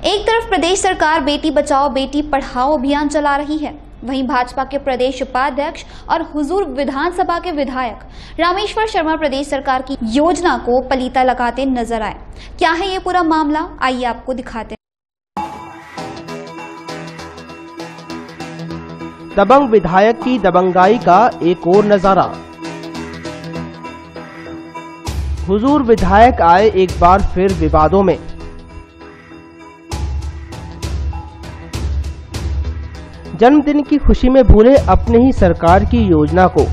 एक तरफ प्रदेश सरकार बेटी बचाओ बेटी पढ़ाओ अभियान चला रही है, वहीं भाजपा के प्रदेश उपाध्यक्ष और हुजूर विधानसभा के विधायक रामेश्वर शर्मा प्रदेश सरकार की योजना को पलीता लगाते नजर आए। क्या है ये पूरा मामला, आइए आपको दिखाते हैं। दबंग विधायक की दबंगाई का एक और नजारा। हुजूर विधायक आए एक बार फिर विवादों में। जन्मदिन की खुशी में भूले अपने ही सरकार की योजना को।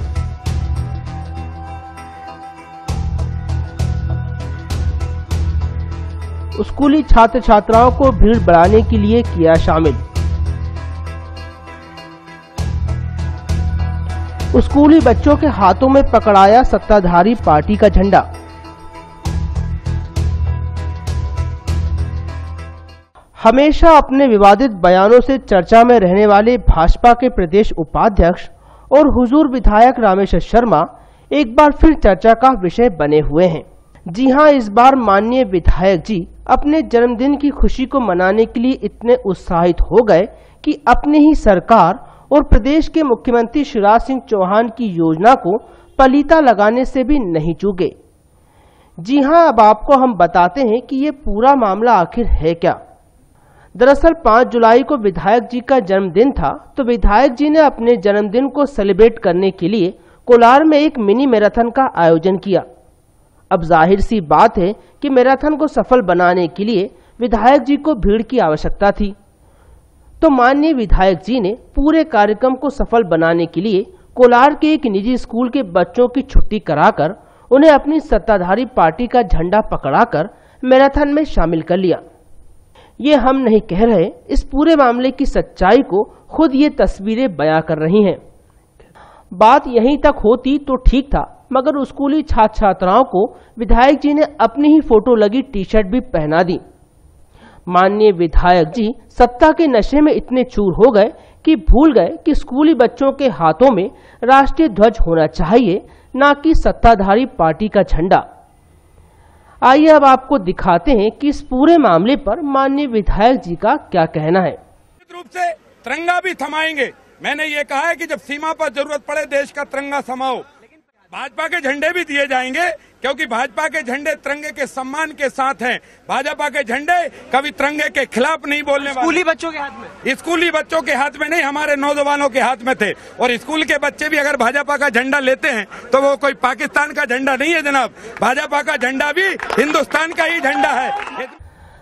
स्कूली छात्र छात्राओं को भीड़ बढ़ाने के लिए किया शामिल। स्कूली बच्चों के हाथों में पकड़ाया सत्ताधारी पार्टी का झंडा। हमेशा अपने विवादित बयानों से चर्चा में रहने वाले भाजपा के प्रदेश उपाध्यक्ष और हुजूर विधायक रामेश्वर शर्मा एक बार फिर चर्चा का विषय बने हुए हैं। जी हां, इस बार माननीय विधायक जी अपने जन्मदिन की खुशी को मनाने के लिए इतने उत्साहित हो गए कि अपनी ही सरकार और प्रदेश के मुख्यमंत्री शिवराज सिंह चौहान की योजना को पलीता लगाने से भी नहीं चूके। जी हां, अब आपको हम बताते हैं कि ये पूरा मामला आखिर है क्या। दरअसल 5 जुलाई को विधायक जी का जन्मदिन था, तो विधायक जी ने अपने जन्मदिन को सेलिब्रेट करने के लिए कोलार में एक मिनी मैराथन का आयोजन किया। अब जाहिर सी बात है कि मैराथन को सफल बनाने के लिए विधायक जी को भीड़ की आवश्यकता थी। तो माननीय विधायक जी ने पूरे कार्यक्रम को सफल बनाने के लिए कोलार के एक निजी स्कूल के बच्चों की छुट्टी कराकर उन्हें अपनी सत्ताधारी पार्टी का झंडा पकड़ाकर मैराथन में शामिल कर लिया। ये हम नहीं कह रहे, इस पूरे मामले की सच्चाई को खुद ये तस्वीरें बयां कर रही हैं। बात यहीं तक होती तो ठीक था, मगर स्कूली छात्र छात्राओं को विधायक जी ने अपनी ही फोटो लगी टी शर्ट भी पहना दी। माननीय विधायक जी सत्ता के नशे में इतने चूर हो गए कि भूल गए कि स्कूली बच्चों के हाथों में राष्ट्रीय ध्वज होना चाहिए, न कि सत्ताधारी पार्टी का झंडा। आइए अब आपको दिखाते हैं कि इस पूरे मामले पर माननीय विधायक जी का क्या कहना है। निश्चित रूप से तिरंगा भी थमाएंगे। मैंने ये कहा है कि जब सीमा पर जरूरत पड़े देश का तिरंगा थमाओ। भाजपा के झंडे भी दिए जाएंगे, क्योंकि भाजपा के झंडे तिरंगे के सम्मान के साथ हैं। भाजपा के झंडे कभी तिरंगे के खिलाफ नहीं बोलने वाले। स्कूली बच्चों के हाथ में, स्कूली बच्चों के हाथ में नहीं, हमारे नौजवानों के हाथ में थे। और स्कूल के बच्चे भी अगर भाजपा का झंडा लेते हैं तो वो कोई पाकिस्तान का झंडा नहीं है जनाब। भाजपा का झंडा भी हिंदुस्तान का ही झंडा है।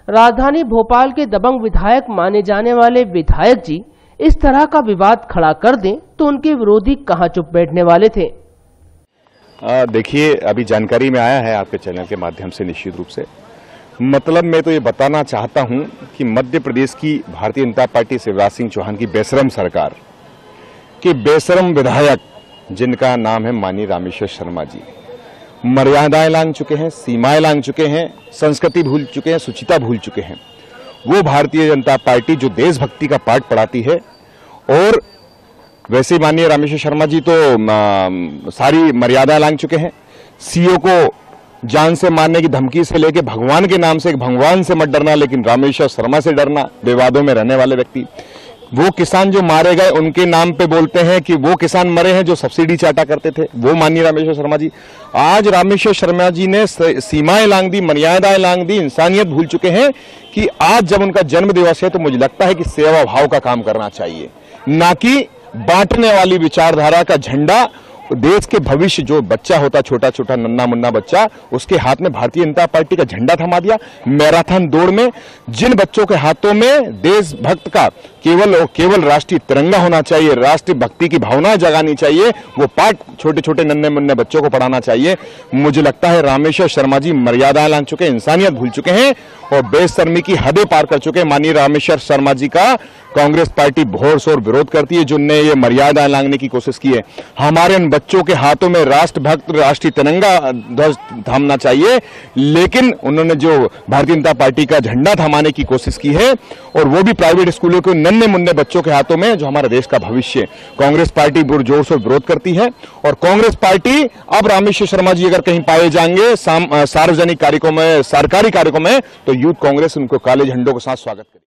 राजधानी भोपाल के दबंग विधायक माने जाने वाले विधायक जी इस तरह का विवाद खड़ा कर दें तो उनके विरोधी कहां चुप बैठने वाले थे। देखिए, अभी जानकारी में आया है आपके चैनल के माध्यम से, निश्चित रूप से मतलब मैं तो ये बताना चाहता हूं कि मध्य प्रदेश की भारतीय जनता पार्टी शिवराज सिंह चौहान की बेशरम सरकार के बेशरम विधायक, जिनका नाम है माननीय रामेश्वर शर्मा जी, मर्यादाएं लांघ चुके हैं, सीमाएं लांघ चुके हैं, संस्कृति भूल चुके हैं, शुचिता भूल चुके हैं। वो भारतीय जनता पार्टी जो देशभक्ति का पाठ पढ़ाती है, और वैसे माननीय रामेश्वर शर्मा जी तो सारी मर्यादा लांघ चुके हैं। सीओ को जान से मारने की धमकी से लेके भगवान के नाम से, भगवान से मत डरना, लेकिन रामेश्वर शर्मा से डरना, विवादों में रहने वाले व्यक्ति। वो किसान जो मारे गए उनके नाम पे बोलते हैं कि वो किसान मरे हैं जो सब्सिडी चाटा करते थे, वो माननीय रामेश्वर शर्मा जी। आज रामेश्वर शर्मा जी ने सीमाएं लांघ दी, मर्यादाएं लांघ दी, इंसानियत भूल चुके हैं कि आज जब उनका जन्म दिवस है तो मुझे लगता है कि सेवा भाव का काम करना चाहिए, ना कि बांटने वाली विचारधारा का झंडा। देश के भविष्य जो बच्चा होता, छोटा छोटा नन्ना मुन्ना बच्चा, उसके हाथ में भारतीय जनता पार्टी का झंडा थमा दिया। मैराथन दौड़ में जिन बच्चों के हाथों में देशभक्त का केवल और केवल राष्ट्रीय तिरंगा होना चाहिए, राष्ट्रीय भक्ति की भावना जगानी चाहिए, वो पाठ छोटे छोटे नन्हे मुन्ने बच्चों को पढ़ाना चाहिए। मुझे लगता है रामेश्वर शर्मा जी मर्यादाएं लांघ चुके हैं, इंसानियत भूल चुके हैं और बेशर्मी की हदें पार कर चुके हैं। माननीय रामेश्वर शर्मा जी का कांग्रेस पार्टी भोर शोर विरोध करती है, जिनने ये मर्यादाएं लांघने की कोशिश की है। हमारे इन बच्चों के हाथों में राष्ट्रभक्त राष्ट्रीय तिरंगा ध्वज थामना चाहिए, लेकिन उन्होंने जो भारतीय जनता पार्टी का झंडा थमाने की कोशिश की है, और वो भी प्राइवेट स्कूलों को नन्हे मुन्ने बच्चों के हाथों में जो हमारे देश का भविष्य। कांग्रेस पार्टी पुरजोर से विरोध करती है और कांग्रेस पार्टी अब रामेश्वर शर्मा जी अगर कहीं पाए जाएंगे सार्वजनिक कार्यक्रम में, सरकारी कार्यक्रम में, तो यूथ कांग्रेस उनको काले झंडों के साथ स्वागत करेगी।